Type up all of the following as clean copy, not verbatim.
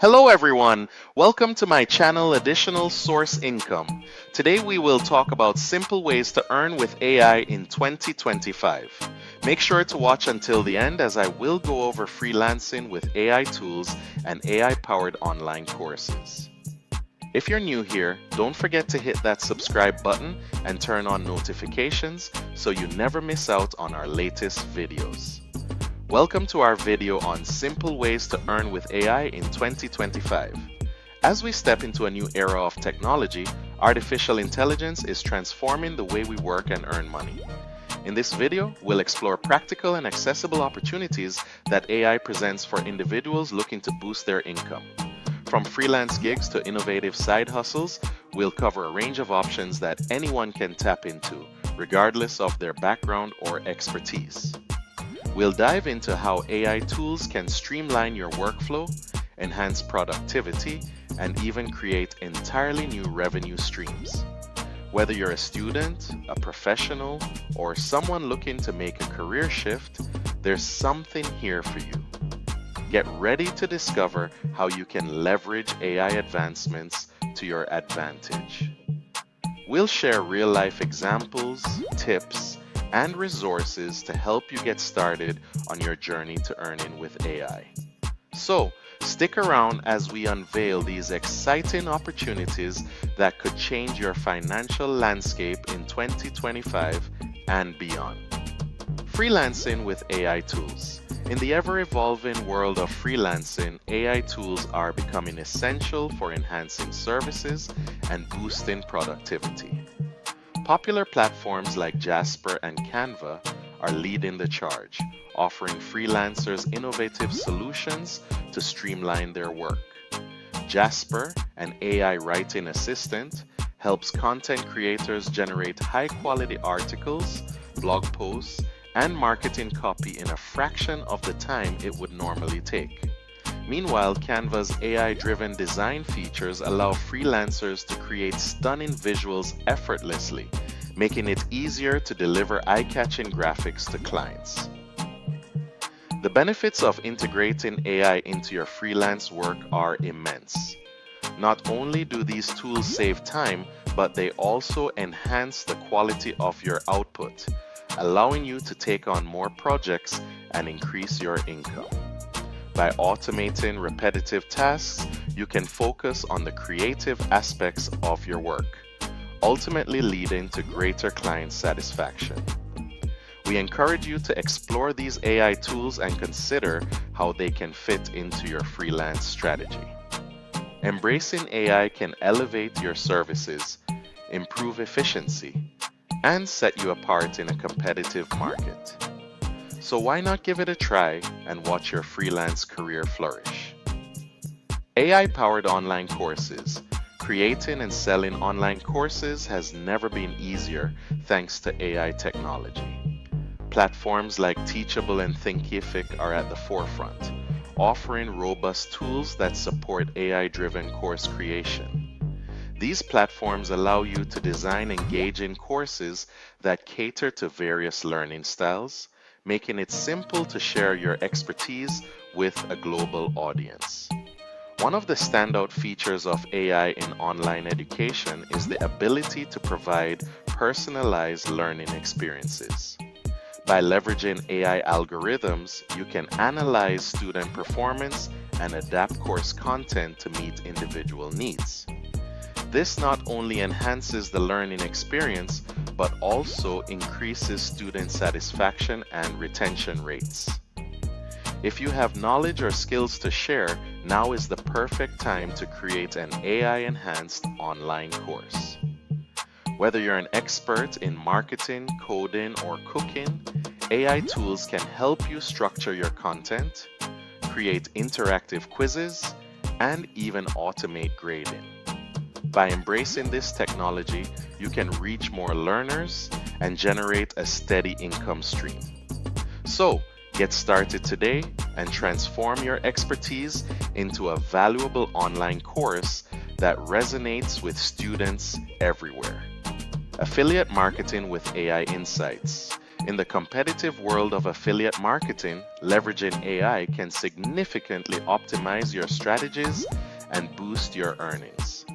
Hello everyone, welcome to my channel Additional Source Income. Today we will talk about simple ways to earn with AI in 2025. Make sure to watch until the end as I will go over freelancing with AI tools and AI powered online courses. If you're new here, don't forget to hit that subscribe button and turn on notifications so you never miss out on our latest videos. Welcome to our video on simple ways to earn with AI in 2025. As we step into a new era of technology, artificial intelligence is transforming the way we work and earn money. In this video, we'll explore practical and accessible opportunities that AI presents for individuals looking to boost their income. From freelance gigs to innovative side hustles, we'll cover a range of options that anyone can tap into, regardless of their background or expertise. We'll dive into how AI tools can streamline your workflow, enhance productivity, and even create entirely new revenue streams. Whether you're a student, a professional, or someone looking to make a career shift, there's something here for you. Get ready to discover how you can leverage AI advancements to your advantage. We'll share real-life examples, tips, and resources to help you get started on your journey to earning with AI. So, stick around as we unveil these exciting opportunities that could change your financial landscape in 2025 and beyond. Freelancing with AI tools. In the ever-evolving world of freelancing, AI tools are becoming essential for enhancing services and boosting productivity. Popular platforms like Jasper and Canva are leading the charge, offering freelancers innovative solutions to streamline their work. Jasper, an AI writing assistant, helps content creators generate high-quality articles, blog posts, and marketing copy in a fraction of the time it would normally take. Meanwhile, Canva's AI-driven design features allow freelancers to create stunning visuals effortlessly, making it easier to deliver eye-catching graphics to clients. The benefits of integrating AI into your freelance work are immense. Not only do these tools save time, but they also enhance the quality of your output, allowing you to take on more projects and increase your income. By automating repetitive tasks, you can focus on the creative aspects of your work, ultimately leading to greater client satisfaction. We encourage you to explore these AI tools and consider how they can fit into your freelance strategy. Embracing AI can elevate your services, improve efficiency, and set you apart in a competitive market. So why not give it a try and watch your freelance career flourish? AI-powered online courses. Creating and selling online courses has never been easier thanks to AI technology. Platforms like Teachable and Thinkific are at the forefront, offering robust tools that support AI-driven course creation. These platforms allow you to design engaging courses that cater to various learning styles, making it simple to share your expertise with a global audience. One of the standout features of AI in online education is the ability to provide personalized learning experiences. By leveraging AI algorithms, you can analyze student performance and adapt course content to meet individual needs. This not only enhances the learning experience, but also increases student satisfaction and retention rates. If you have knowledge or skills to share, now is the perfect time to create an AI-enhanced online course. Whether you're an expert in marketing, coding, or cooking, AI tools can help you structure your content, create interactive quizzes, and even automate grading. By embracing this technology, you can reach more learners and generate a steady income stream. So, get started today and transform your expertise into a valuable online course that resonates with students everywhere. Affiliate Marketing with AI Insights. In the competitive world of affiliate marketing, leveraging AI can significantly optimize your strategies and boost your earnings.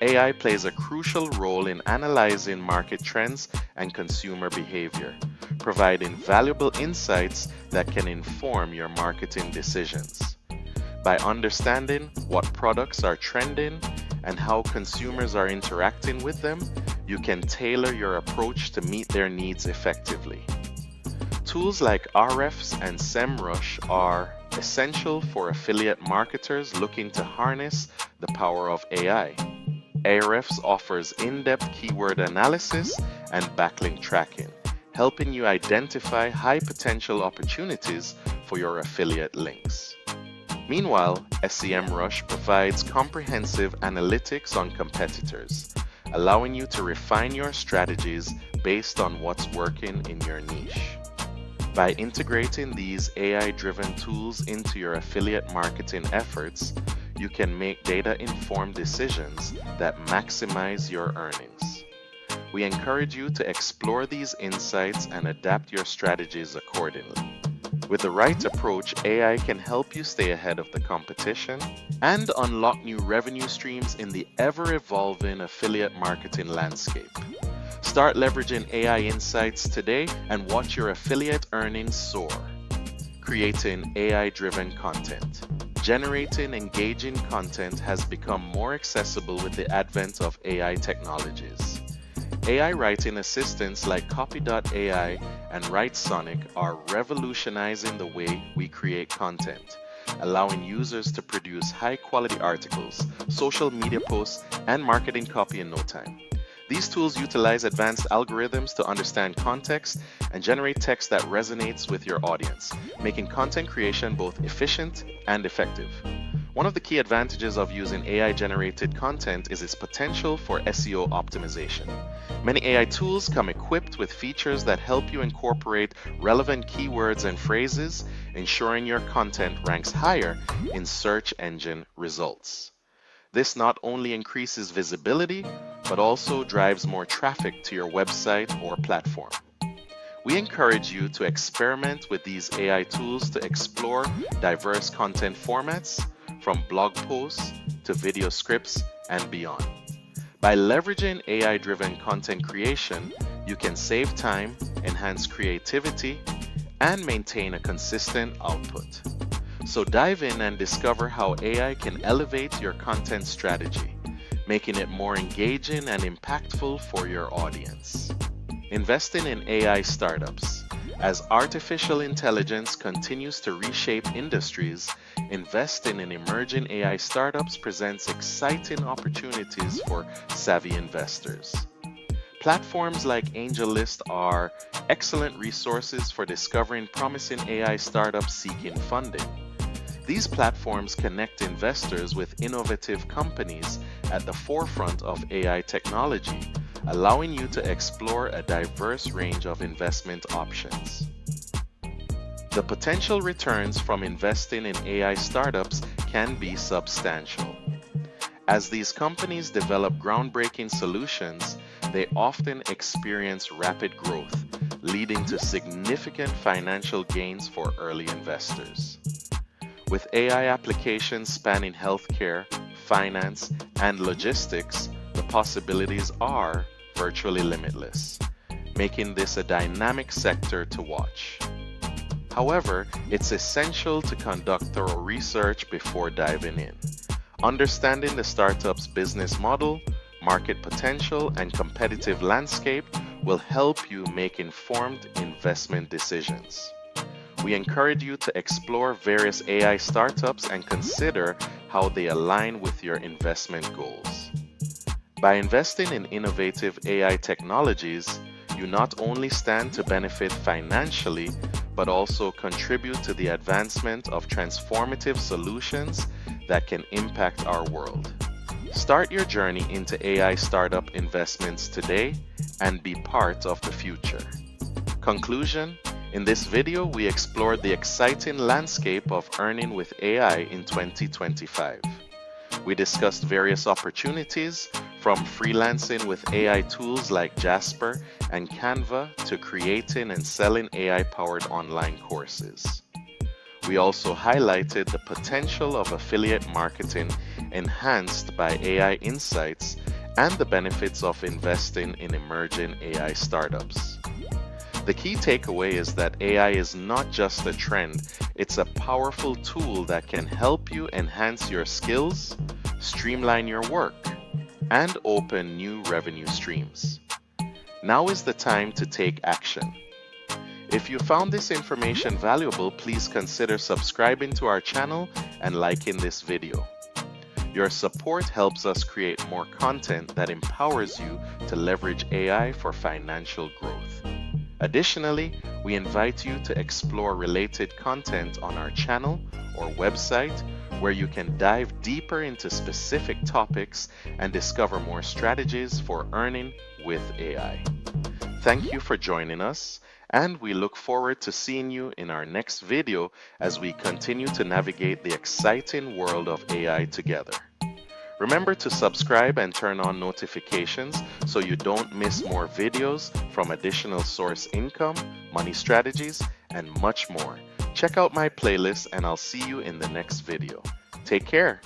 AI plays a crucial role in analyzing market trends and consumer behavior, providing valuable insights that can inform your marketing decisions. By understanding what products are trending and how consumers are interacting with them, you can tailor your approach to meet their needs effectively. Tools like RFs and SEMrush are essential for affiliate marketers looking to harness the power of AI. Ahrefs offers in-depth keyword analysis and backlink tracking, helping you identify high-potential opportunities for your affiliate links. Meanwhile, SEMrush provides comprehensive analytics on competitors, allowing you to refine your strategies based on what's working in your niche. By integrating these AI-driven tools into your affiliate marketing efforts, you can make data-informed decisions that maximize your earnings. We encourage you to explore these insights and adapt your strategies accordingly. With the right approach, AI can help you stay ahead of the competition and unlock new revenue streams in the ever-evolving affiliate marketing landscape. Start leveraging AI insights today and watch your affiliate earnings soar. Creating AI-driven content. Generating engaging content has become more accessible with the advent of AI technologies. AI writing assistants like Copy.ai and WriteSonic are revolutionizing the way we create content, allowing users to produce high-quality articles, social media posts, and marketing copy in no time. These tools utilize advanced algorithms to understand context and generate text that resonates with your audience, making content creation both efficient and effective. One of the key advantages of using AI-generated content is its potential for SEO optimization. Many AI tools come equipped with features that help you incorporate relevant keywords and phrases, ensuring your content ranks higher in search engine results. This not only increases visibility, but also drives more traffic to your website or platform. We encourage you to experiment with these AI tools to explore diverse content formats, from blog posts to video scripts and beyond. By leveraging AI-driven content creation, you can save time, enhance creativity, and maintain a consistent output. So dive in and discover how AI can elevate your content strategy, making it more engaging and impactful for your audience. Investing in AI startups. As artificial intelligence continues to reshape industries, investing in emerging AI startups presents exciting opportunities for savvy investors. Platforms like AngelList are excellent resources for discovering promising AI startups seeking funding. These platforms connect investors with innovative companies at the forefront of AI technology, allowing you to explore a diverse range of investment options. The potential returns from investing in AI startups can be substantial. As these companies develop groundbreaking solutions, they often experience rapid growth, leading to significant financial gains for early investors. With AI applications spanning healthcare, finance, and logistics, the possibilities are virtually limitless, making this a dynamic sector to watch. However, it's essential to conduct thorough research before diving in. Understanding the startup's business model, market potential, and competitive landscape will help you make informed investment decisions. We encourage you to explore various AI startups and consider how they align with your investment goals. By investing in innovative AI technologies, you not only stand to benefit financially, but also contribute to the advancement of transformative solutions that can impact our world. Start your journey into AI startup investments today and be part of the future. Conclusion: in this video, we explored the exciting landscape of earning with AI in 2025. We discussed various opportunities, from freelancing with AI tools like Jasper and Canva to creating and selling AI-powered online courses. We also highlighted the potential of affiliate marketing enhanced by AI insights and the benefits of investing in emerging AI startups. The key takeaway is that AI is not just a trend, it's a powerful tool that can help you enhance your skills, streamline your work, and open new revenue streams. Now is the time to take action. If you found this information valuable, please consider subscribing to our channel and liking this video. Your support helps us create more content that empowers you to leverage AI for financial growth. Additionally, we invite you to explore related content on our channel or website where you can dive deeper into specific topics and discover more strategies for earning with AI. Thank you for joining us, and we look forward to seeing you in our next video as we continue to navigate the exciting world of AI together. Remember to subscribe and turn on notifications so you don't miss more videos from additional source income, money strategies, and much more. Check out my playlist and I'll see you in the next video. Take care.